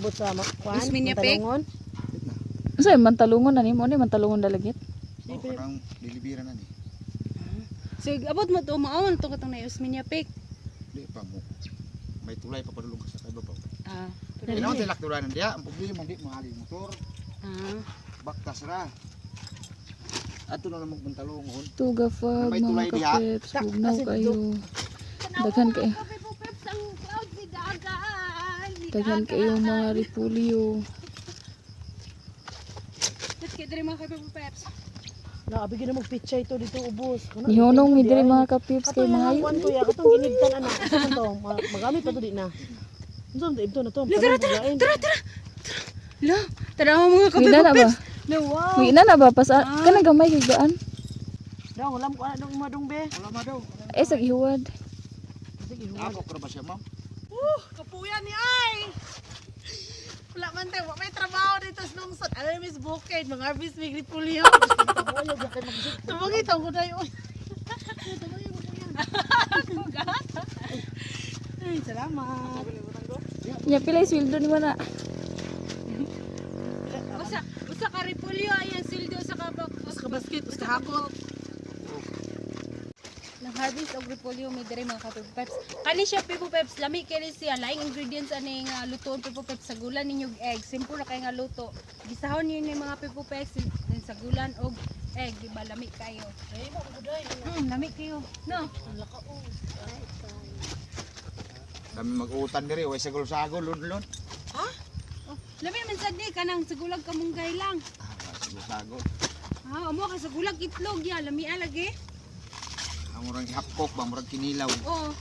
abot sa kwan. Isminya pek? Talungon. Sa mantalungon na nimo, ni mantalungon dalagit. Oh, parang dilibiran na ni. So abot mo to maon to katong na Isminya pek. Di pa mo. May tulay pa padulong sa kay babaw. Ah. Kailangan tilak tulanan dia, ang problema di mahali motor. Ah. Baktas ra. Ato na namang pantalongon. Tuga fag May tulay mga diha. kapips, hugnaw kayo. Daghan kayo. Daghan kayo mga repulyo. Let's get rin mga kapeps. Naabigyan na magpitsa ito dito ubos. Nihonong mi diri mga kapips kay mga kwan ko ya katong ginibtan ana. Asa man to? Magamit pa to di na. Unsa ito na to? Tara. Lo, tara mga Wina na ba? kapeps. No, wow. Wina na ba pas kana gamay higaan? Daw ulam ko ana dong imadong be. Wala ma daw. Sa ihuwad. Sige, Ako ra ba siya, ma'am? kapuyan ni ay. Wala man tayo, may trabaho dito sa lungsod. Alam Miss Bukid, mga harvest may gripulyo. Tumagit ako na yun. Ay, salamat. Nya pila sweldo ni mana? Usa ka repolyo ayan sildo sa kabak. Us ka basket, us ka hakot. Nang harvest og repolyo may diri mga kapeps. Kani siya Pepo Peps, lami kay siya laing ingredients ani nga luto Pepo Peps sa gulan ninyog egg. Simple ra kay nga luto. Gisahon niyo ni mga Pepo Peps sa gulan og egg, di ba lami kayo. Ay, mabuday. Lami kayo. No. Kami mag-utan diri, way sagol-sagol lun-lun. Oh, lami man sad ni kanang segulag kamunggay lang. Sagol-sagol. Ha, amo ka segulag itlog ya, lami alagi. Ang murang hapkok ba, murang kinilaw. Oh,